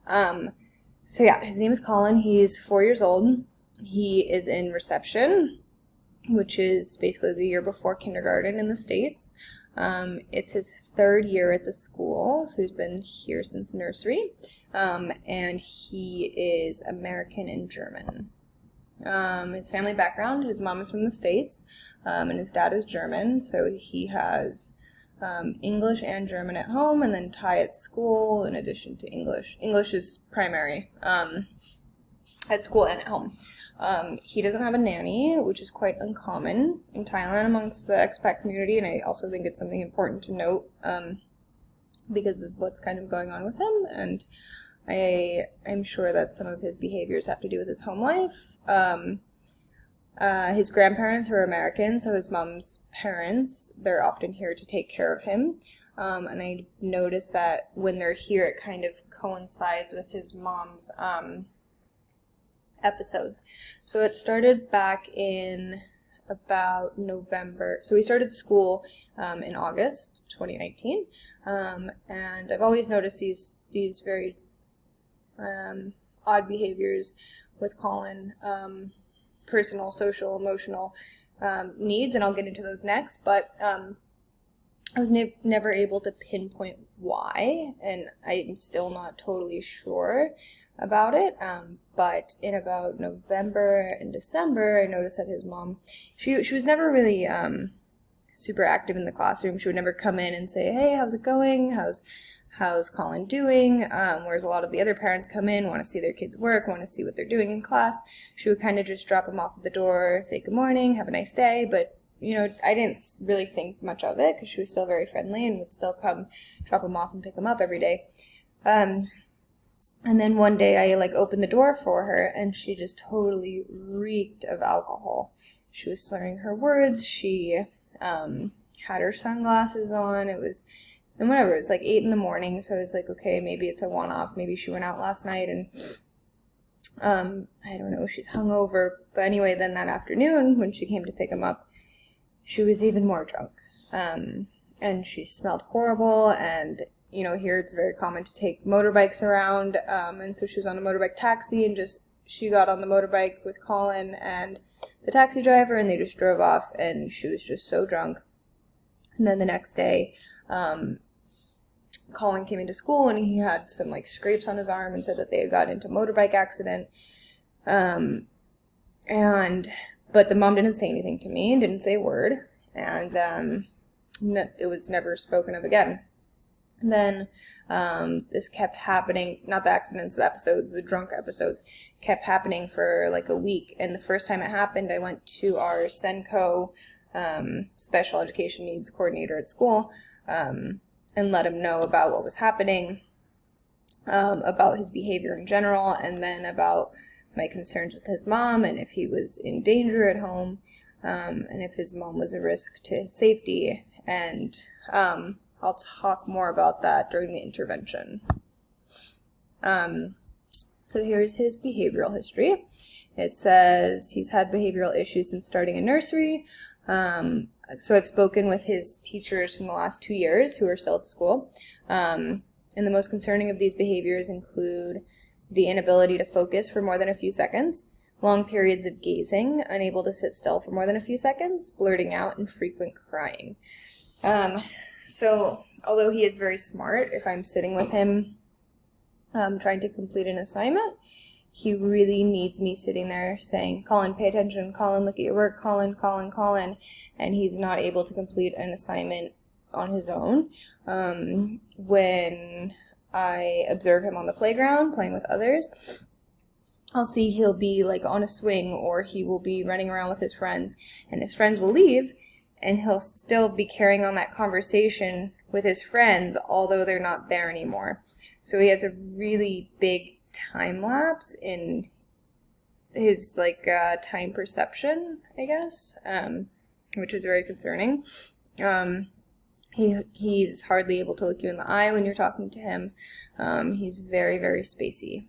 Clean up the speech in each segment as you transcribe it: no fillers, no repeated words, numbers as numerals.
So yeah, his name is Colin. He's 4 years old. He is in reception, which is basically the year before kindergarten in the States. It's his third year at the school, so he's been here since nursery, and he is American and German. His family background, his mom is from the States, and his dad is German, so he has English and German at home, and then Thai at school in addition to English. English is primary at school and at home. He doesn't have a nanny, which is quite uncommon in Thailand amongst the expat community, and I also think it's something important to note because of what's kind of going on with him, and I'm sure that some of his behaviors have to do with his home life. His grandparents are American, so his mom's parents, they're often here to take care of him. And I noticed that when they're here, it kind of coincides with his mom's episodes. So it started back in about November. So we started school in August 2019. And I've always noticed these very odd behaviors with Colin, personal, social, emotional needs, and I'll get into those next, but I was never able to pinpoint why, and I'm still not totally sure about it, but in about November and December, I noticed that his mom, she was never really super active in the classroom. She would never come in and say, hey, how's it going? How's Colin doing? Whereas a lot of the other parents come in, want to see their kids work, want to see what they're doing in class. She would kind of just drop them off at the door, say good morning, have a nice day. But, I didn't really think much of it because she was still very friendly and would still come drop them off and pick them up every day. And then one day I opened the door for her and she just totally reeked of alcohol. She was slurring her words. She had her sunglasses on. And whatever, it was 8 in the morning, so I was like, okay, maybe it's a one-off. Maybe she went out last night and, I don't know, she's hungover. But anyway, then that afternoon, when she came to pick him up, she was even more drunk. And she smelled horrible, and, here it's very common to take motorbikes around. And so she was on a motorbike taxi, and she got on the motorbike with Colin and the taxi driver, and they just drove off, and she was just so drunk. And then the next day, Colin came into school and he had some scrapes on his arm and said that they had got into a motorbike accident. But the mom didn't say anything to me, didn't say a word, and it was never spoken of again. And then this kept happening, not the accidents, the episodes, the drunk episodes, kept happening for a week. And the first time it happened, I went to our SENCO special education needs coordinator at school, and let him know about what was happening, about his behavior in general, and then about my concerns with his mom and if he was in danger at home, and if his mom was a risk to his safety. And I'll talk more about that during the intervention. So here's his behavioral history. It says he's had behavioral issues since starting in nursery. So I've spoken with his teachers from the last 2 years who are still at the school. And the most concerning of these behaviors include the inability to focus for more than a few seconds, long periods of gazing, unable to sit still for more than a few seconds, blurting out, and frequent crying. So although he is very smart, if I'm sitting with him trying to complete an assignment, he really needs me sitting there saying, Colin, pay attention, Colin, look at your work, Colin, Colin, Colin, and he's not able to complete an assignment on his own. When I observe him on the playground playing with others, I'll see he'll be on a swing, or he will be running around with his friends, and his friends will leave, and he'll still be carrying on that conversation with his friends, although they're not there anymore. So he has a really big time lapse in his time perception, I guess, which is very concerning. He's hardly able to look you in the eye when you're talking to him. He's very, very spacey.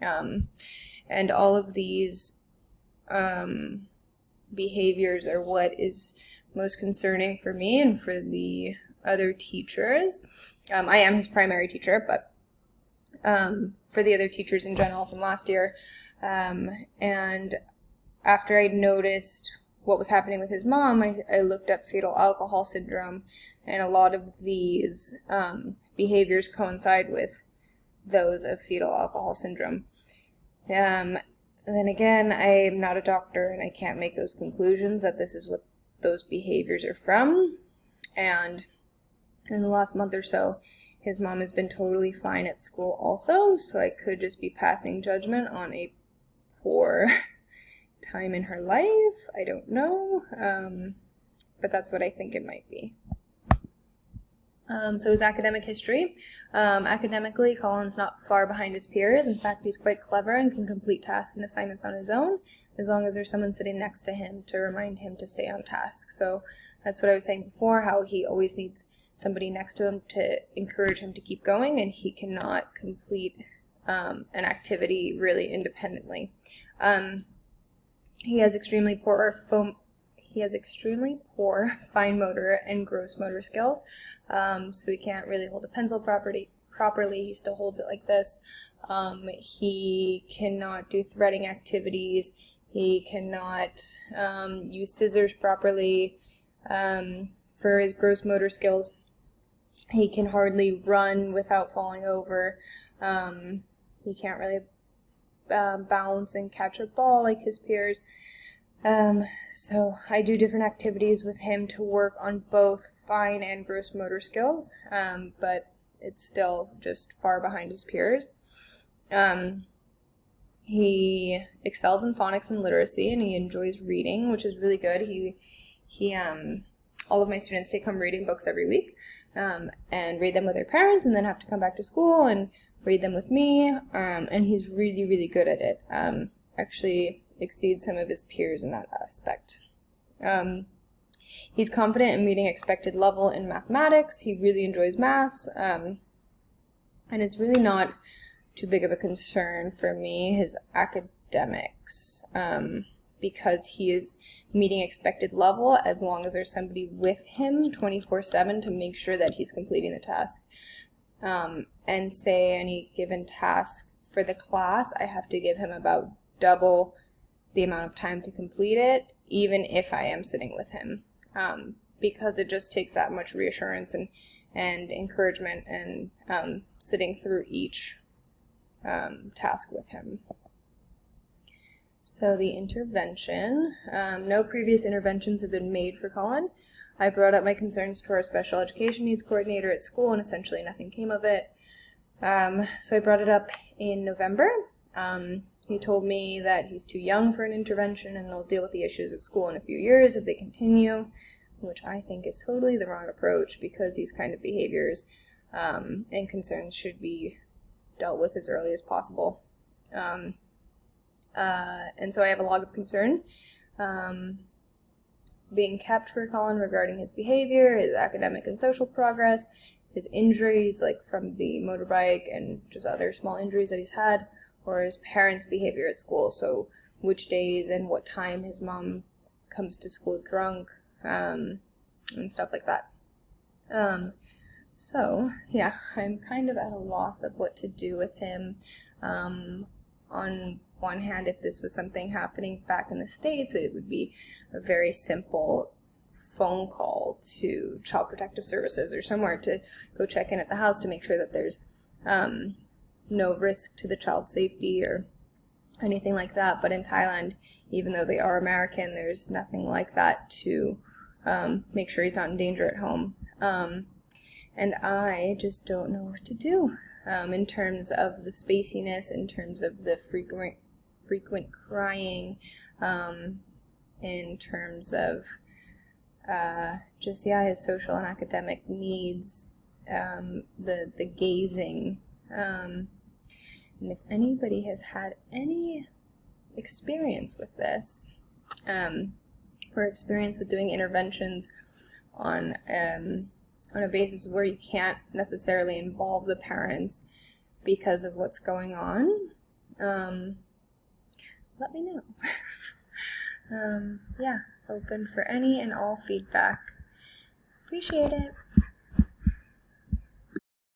And all of these behaviors are what is most concerning for me and for the other teachers. I am his primary teacher, but for the other teachers in general from last year. And after I noticed what was happening with his mom, I looked up fetal alcohol syndrome, and a lot of these behaviors coincide with those of fetal alcohol syndrome. And then again, I'm not a doctor, and I can't make those conclusions that this is what those behaviors are from. And in the last month or so, his mom has been totally fine at school also, so I could just be passing judgment on a poor time in her life. I don't know, but that's what I think it might be. So his academic history. Academically, Colin's not far behind his peers. In fact, he's quite clever and can complete tasks and assignments on his own, as long as there's someone sitting next to him to remind him to stay on task. So that's what I was saying before, how he always needs somebody next to him to encourage him to keep going, and he cannot complete an activity really independently. He has extremely poor fine motor and gross motor skills, so he can't really hold a pencil properly. He still holds it like this. He cannot do threading activities. He cannot use scissors properly. For his gross motor skills, he can hardly run without falling over. He can't really bounce and catch a ball like his peers. So I do different activities with him to work on both fine and gross motor skills, but it's still just far behind his peers. He excels in phonics and literacy, and he enjoys reading, which is really good. All of my students take home reading books every week, and read them with their parents, and then have to come back to school and read them with me, and he's really, really good at it. Actually exceeds some of his peers in that aspect. He's confident in meeting expected level in mathematics. He really enjoys maths, and it's really not too big of a concern for me, his academics, because he is meeting expected level as long as there's somebody with him 24/7 to make sure that he's completing the task. And say any given task for the class, I have to give him about double the amount of time to complete it, even if I am sitting with him, because it just takes that much reassurance and encouragement and sitting through each task with him. So the intervention, no previous interventions have been made for Colin. I brought up my concerns to our special education needs coordinator at school, and essentially nothing came of it. So I brought it up in November. He told me that he's too young for an intervention, and they'll deal with the issues at school in a few years if they continue, which I think is totally the wrong approach, because these kind of behaviors and concerns should be dealt with as early as possible. And so I have a log of concern being kept for Colin regarding his behavior, his academic and social progress, his injuries, like from the motorbike and just other small injuries that he's had, or his parents' behavior at school, so which days and what time his mom comes to school drunk, and stuff like that. So, yeah, I'm kind of at a loss of what to do with him. On one hand, if this was something happening back in the States, it would be a very simple phone call to Child Protective Services or somewhere to go check in at the house to make sure that there's no risk to the child's safety or anything like that. But in Thailand, even though they are American, there's nothing like that to make sure he's not in danger at home. And I just don't know what to do in terms of the spaciness, in terms of the frequent crying, in terms of his social and academic needs, the gazing. And if anybody has had any experience with this, or experience with doing interventions on a basis where you can't necessarily involve the parents because of what's going on, let me know. Yeah, open for any and all feedback. Appreciate it.